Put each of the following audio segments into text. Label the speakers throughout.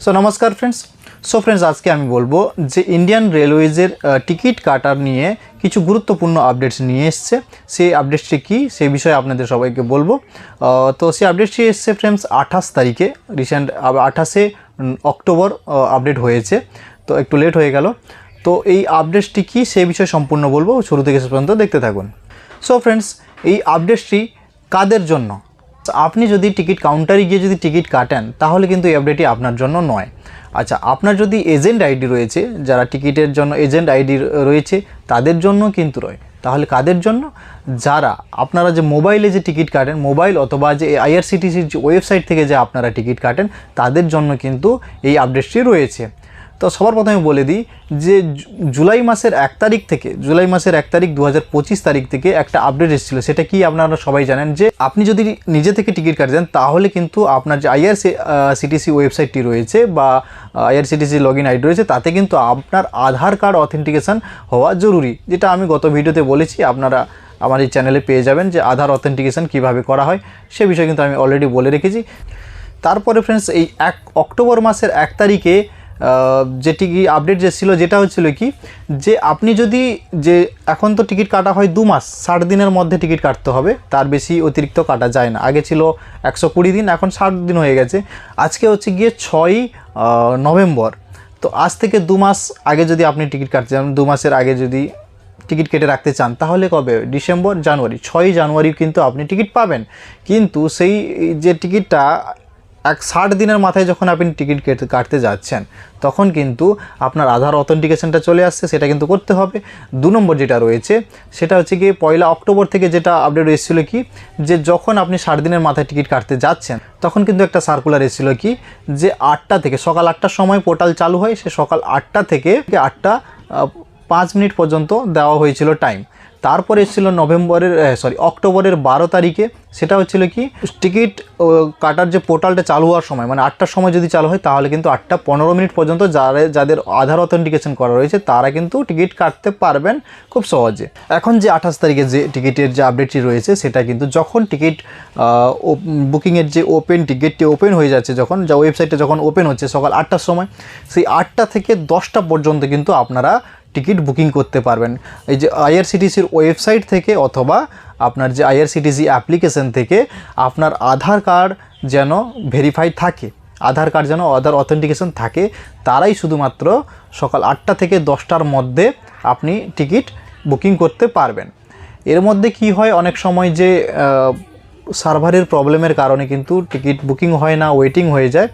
Speaker 1: So নমস্কার friends. আজকে আমি বলবো যে ইন্ডিয়ান রেলওয়েজের টিকিট কাটার নিয়ে কিছু গুরুত্বপূর্ণ আপডেটস নিয়ে এসছে। সেই আপডেটসটি কী সেই বিষয়ে আপনাদের সবাইকে বলবো। তো সেই আপডেটটি এসছে ফ্রেন্ডস 28 তারিখে, রিসেন্ট 28শে অক্টোবর আপডেট হয়েছে, তো একটু লেট হয়ে গেল। তো এই আপডেটসটি কী সেই বিষয়ে সম্পূর্ণ বলবো, শুরু থেকে শেষ পর্যন্ত দেখতে থাকুন। সো ফ্রেন্ডস, এই আপডেটসটি কাদের জন্য? আপনি যদি টিকিট কাউন্টারে গিয়ে যদি টিকিট কাটেন তাহলে কিন্তু এই আপডেটটি আপনার জন্য নয়। আচ্ছা, আপনার যদি এজেন্ট আইডি রয়েছে, যারা টিকিটের জন্য এজেন্ট আইডি রয়েছে তাদের জন্য কিন্তু রয়। তাহলে কাদের জন্য? যারা আপনারা যে মোবাইলে যে টিকিট কাটেন, মোবাইল অথবা যে আইআরসিটিসির যে ওয়েবসাইট থেকে যে আপনারা টিকিট কাটেন তাদের জন্য কিন্তু এই আপডেটটি রয়েছে। তো সবার প্রথমে বলে দিই যে জুলাই মাসের 1 তারিখ থেকে, জুলাই মাসের 1 তারিখ 2025 তারিখ থেকে একটা আপডেট এসেছিলো। সেটা কি আপনারা সবাই জানেন যে আপনি যদি নিজে থেকে টিকিট কাটছেন তাহলে কিন্তু আপনার যে আইআরসিটিসি ওয়েবসাইটটি রয়েছে বা আইআরসিটিসি লগইন আইডি রয়েছে তাতে কিন্তু আপনার আধার কার্ড অথেন্টিকেশান হওয়া জরুরি, যেটা আমি গত ভিডিওতে বলেছি। আপনারা আমার এই চ্যানেলে পেয়ে যাবেন যে আধার অথেন্টিকেশান কীভাবে করা হয় সে বিষয়ে কিন্তু আমি অলরেডি বলে রেখেছি। তারপরে ফ্রেন্ডস, এই অক্টোবর মাসের 1 তারিখে যেটি আপডেট যে ছিল, যেটা হচ্ছিল কি যে আপনি যদি যে এখন তো টিকিট কাটা হয় 2 মাস, 60 দিনের মধ্যে টিকিট কাটতে হবে, তার বেশি অতিরিক্ত কাটা যায় না। আগে ছিল 120 দিন, এখন 60 দিন হয়ে গেছে। আজকে হচ্ছে গিয়ে 6ই নভেম্বর। তো আজ থেকে 2 মাস আগে যদি আপনি টিকিট কাটতে চান, 2 মাসের আগে যদি টিকিট কেটে রাখতে চান তাহলে কবে? ডিসেম্বর, জানুয়ারি, 6ই জানুয়ারি কিন্তু আপনি টিকিট পাবেন। কিন্তু সেই যে টিকিটটা 60 দিনের মাথায় যখন আপনি টিকিট কাটতে যাচ্ছেন তখন কিন্তু আপনার আধার অথেন্টিকেশনটা চলে আসছে, সেটা কিন্তু করতে হবে। 2 নম্বর যেটা রয়েছে সেটা হচ্ছে গিয়ে 1 অক্টোবর থেকে যেটা আপডেট এসেছিলো কি যে যখন আপনি 60 দিনের মাথায় টিকিট কাটতে যাচ্ছেন তখন কিন্তু একটা সার্কুলার এসেছিলো কি যে 8টা থেকে, সকাল 8টার সময় পোর্টাল চালু হয়, সে সকাল 8টা থেকে 8টা 5 মিনিট পর্যন্ত দেওয়া হয়েছিল টাইম। তারপরে এসেছিলো অক্টোবরের 12 তারিখে, সেটা হচ্ছিল কি টিকিট কাটার যে পোর্টালটা চালু হওয়ার সময়, মানে 8টার সময় যদি চালু হয় তাহলে কিন্তু 8টা 15 মিনিট পর্যন্ত যাদের আধার অথেন্টিকেশন করা রয়েছে তারা কিন্তু টিকিট কাটতে পারবেন খুব সহজে। এখন যে 28 তারিখে যে টিকিটের যে আপডেটটি রয়েছে সেটা কিন্তু যখন টিকিট বুকিংয়ের যে টিকিটটি ওপেন হয়ে যাচ্ছে, যখন যা ওয়েবসাইটটা যখন ওপেন হচ্ছে সকাল 8টার সময়, সেই 8টা থেকে 10টা পর্যন্ত কিন্তু আপনারা টিকিট বুকিং করতে পারবেন এই যে আইআরসিটিসির ওয়েবসাইট থেকে অথবা আপনার যে আইআরসিটিসি অ্যাপ্লিকেশন থেকে। আপনার আধার কার্ড যেন ভেরিফাই থাকে, আধার কার্ড যেন আধার অথেন্টিকেশন থাকে, তারাই শুধুমাত্র সকাল 8টা থেকে 10টার মধ্যে আপনি টিকিট বুকিং করতে পারবেন। এর মধ্যে কি হয়, অনেক সময় যে সার্ভারের প্রবলেমের কারণে কিন্তু টিকিট বুকিং হয় না, ওয়েটিং হয়ে যায়।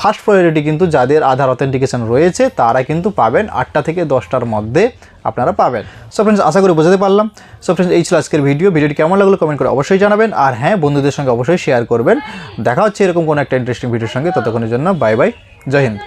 Speaker 1: ফার্স্ট প্রায়োরিটি কিন্তু যাদের আধার অথেন্টিকেশন রয়েছে তারা কিন্তু পাবেন 8টা থেকে 10টার মধ্যে আপনারা পাবেন। সো ফ্রেন্ডস, আশা করি বোঝাতে পারলাম। সো ফ্রেন্ডস, এই ছিল আজকের ভিডিওটি কেমন লাগলো কমেন্ট করে অবশ্যই জানাবেন, আর হ্যাঁ, বন্ধুদের সঙ্গে অবশ্যই শেয়ার করবেন। দেখা হচ্ছে এরকম কোনো একটা ইন্টারেস্টিং ভিডিওর সঙ্গে, ততক্ষণের জন্য বাই বাই, জয় হিন্দ।